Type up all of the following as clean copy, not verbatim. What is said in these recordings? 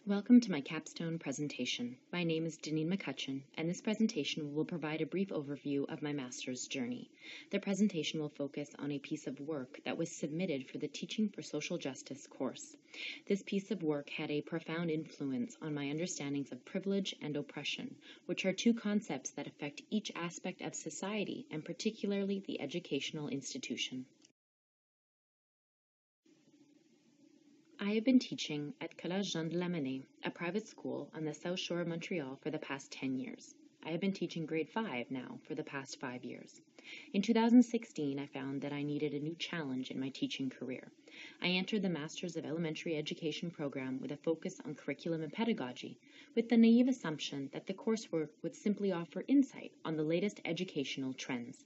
Welcome to my capstone presentation. My name is Deneen McCutcheon, and this presentation will provide a brief overview of my master's journey. The presentation will focus on a piece of work that was submitted for the Teaching for Social Justice course. This piece of work had a profound influence on my understandings of privilege and oppression, which are two concepts that affect each aspect of society, and particularly the educational institution. I have been teaching at Collège Jean de Lamennais, a private school on the South Shore of Montreal for the past 10 years. I have been teaching grade 5 now for the past 5 years. In 2016, I found that I needed a new challenge in my teaching career. I entered the Masters of Elementary Education program with a focus on curriculum and pedagogy, with the naive assumption that the coursework would simply offer insight on the latest educational trends.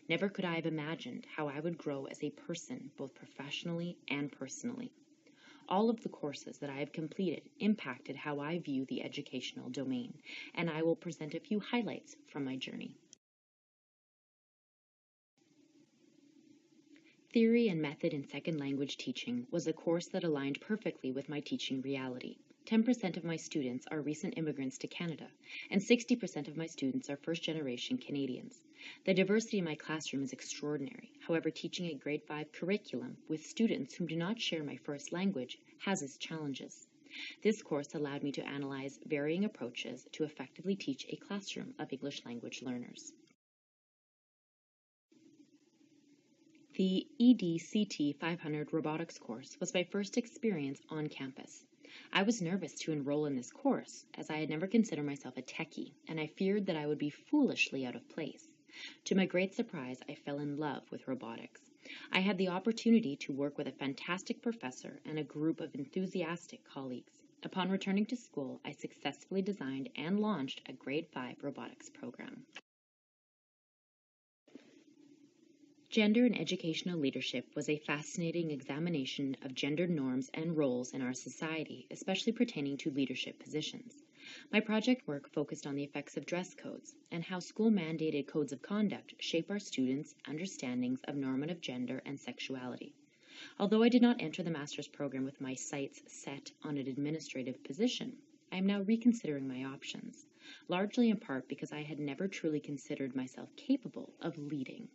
Never could I have imagined how I would grow as a person, both professionally and personally. All of the courses that I have completed impacted how I view the educational domain, and I will present a few highlights from my journey. Theory and Method in Second Language Teaching was a course that aligned perfectly with my teaching reality. 10% of my students are recent immigrants to Canada, and 60% of my students are first-generation Canadians. The diversity in my classroom is extraordinary. However, teaching a grade 5 curriculum with students who do not share my first language has its challenges. This course allowed me to analyze varying approaches to effectively teach a classroom of English language learners. The EDCT 500 robotics course was my first experience on campus. I was nervous to enroll in this course, as I had never considered myself a techie, and I feared that I would be foolishly out of place. To my great surprise, I fell in love with robotics. I had the opportunity to work with a fantastic professor and a group of enthusiastic colleagues. Upon returning to school, I successfully designed and launched a grade 5 robotics program. Gender in Educational Leadership was a fascinating examination of gendered norms and roles in our society, especially pertaining to leadership positions. My project work focused on the effects of dress codes and how school-mandated codes of conduct shape our students' understandings of normative gender and sexuality. Although I did not enter the master's program with my sights set on an administrative position, I am now reconsidering my options, largely in part because I had never truly considered myself capable of leading.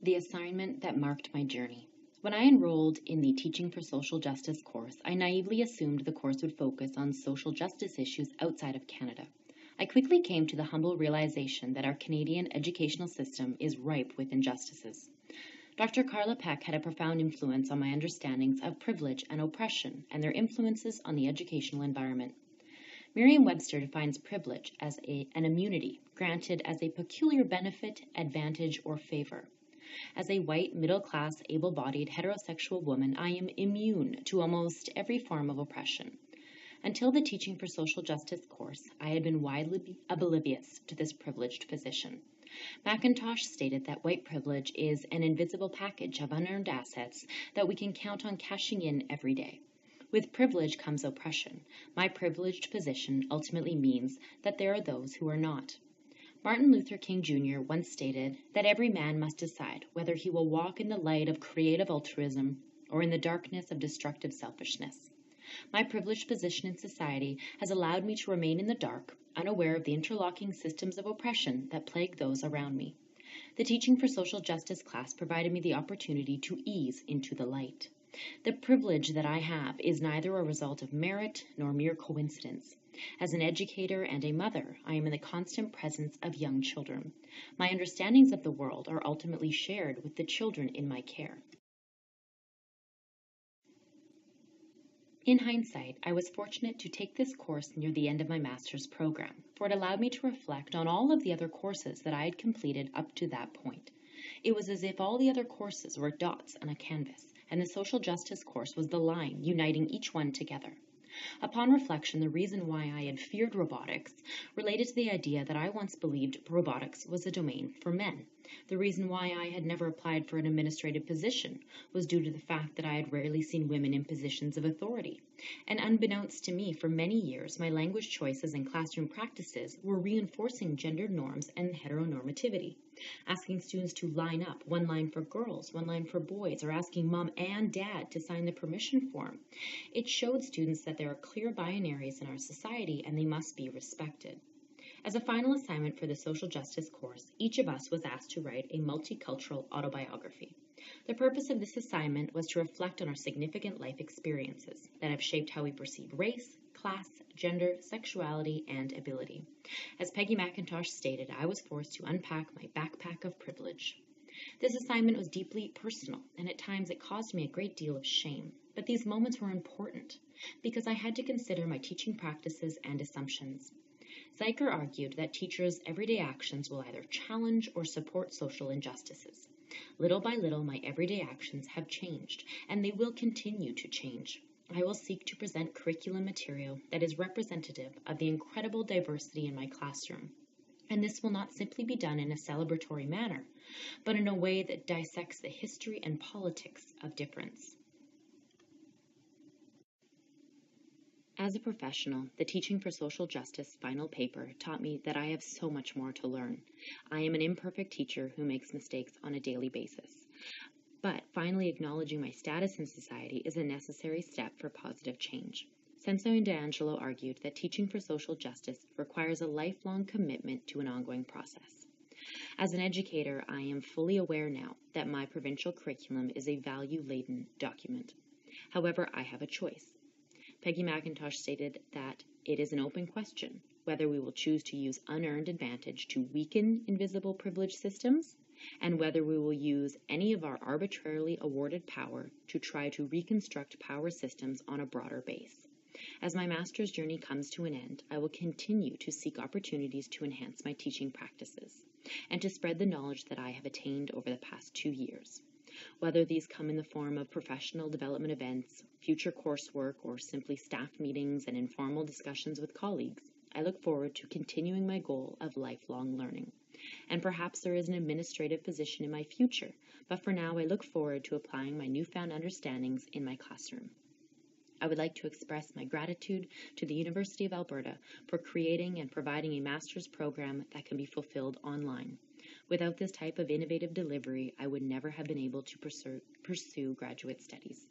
The assignment that marked my journey. When I enrolled in the Teaching for Social Justice course, I naively assumed the course would focus on social justice issues outside of Canada. I quickly came to the humble realization that our Canadian educational system is ripe with injustices. Dr. Carla Peck had a profound influence on my understandings of privilege and oppression and their influences on the educational environment. Merriam-Webster defines privilege as an immunity granted as a peculiar benefit, advantage, or favor. As a white, middle-class, able-bodied, heterosexual woman, I am immune to almost every form of oppression. Until the Teaching for Social Justice course, I had been widely oblivious to this privileged position. McIntosh stated that white privilege is an invisible package of unearned assets that we can count on cashing in every day. With privilege comes oppression. My privileged position ultimately means that there are those who are not. Martin Luther King Jr. once stated that every man must decide whether he will walk in the light of creative altruism or in the darkness of destructive selfishness. My privileged position in society has allowed me to remain in the dark, unaware of the interlocking systems of oppression that plague those around me. The Teaching for Social Justice class provided me the opportunity to ease into the light. The privilege that I have is neither a result of merit nor mere coincidence. As an educator and a mother, I am in the constant presence of young children. My understandings of the world are ultimately shared with the children in my care. In hindsight, I was fortunate to take this course near the end of my master's program, for it allowed me to reflect on all of the other courses that I had completed up to that point. It was as if all the other courses were dots on a canvas, and the social justice course was the line uniting each one together. Upon reflection, the reason why I had feared robotics related to the idea that I once believed robotics was a domain for men. The reason why I had never applied for an administrative position was due to the fact that I had rarely seen women in positions of authority. And unbeknownst to me, for many years, my language choices and classroom practices were reinforcing gendered norms and heteronormativity. Asking students to line up, one line for girls, one line for boys, or asking mom and dad to sign the permission form. It showed students that there are clear binaries in our society and they must be respected. As a final assignment for the social justice course, each of us was asked to write a multicultural autobiography. The purpose of this assignment was to reflect on our significant life experiences that have shaped how we perceive race, class, gender, sexuality, and ability. As Peggy McIntosh stated, I was forced to unpack my backpack of privilege. This assignment was deeply personal, and at times it caused me a great deal of shame. But these moments were important because I had to consider my teaching practices and assumptions. Zeiker argued that teachers' everyday actions will either challenge or support social injustices. Little by little, my everyday actions have changed, and they will continue to change. I will seek to present curriculum material that is representative of the incredible diversity in my classroom. And this will not simply be done in a celebratory manner, but in a way that dissects the history and politics of difference. As a professional, the Teaching for Social Justice final paper taught me that I have so much more to learn. I am an imperfect teacher who makes mistakes on a daily basis. But finally acknowledging my status in society is a necessary step for positive change. Senso and D'Angelo argued that teaching for social justice requires a lifelong commitment to an ongoing process. As an educator, I am fully aware now that my provincial curriculum is a value-laden document. However, I have a choice. Peggy McIntosh stated that it is an open question whether we will choose to use unearned advantage to weaken invisible privilege systems and whether we will use any of our arbitrarily awarded power to try to reconstruct power systems on a broader base. As my master's journey comes to an end, I will continue to seek opportunities to enhance my teaching practices and to spread the knowledge that I have attained over the past 2 years. Whether these come in the form of professional development events, future coursework, or simply staff meetings and informal discussions with colleagues, I look forward to continuing my goal of lifelong learning. And perhaps there is an administrative position in my future, but for now I look forward to applying my newfound understandings in my classroom. I would like to express my gratitude to the University of Alberta for creating and providing a master's program that can be fulfilled online. Without this type of innovative delivery, I would never have been able to pursue graduate studies.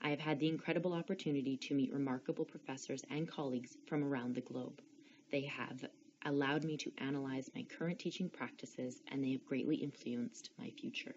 I have had the incredible opportunity to meet remarkable professors and colleagues from around the globe. They have allowed me to analyze my current teaching practices, and they have greatly influenced my future.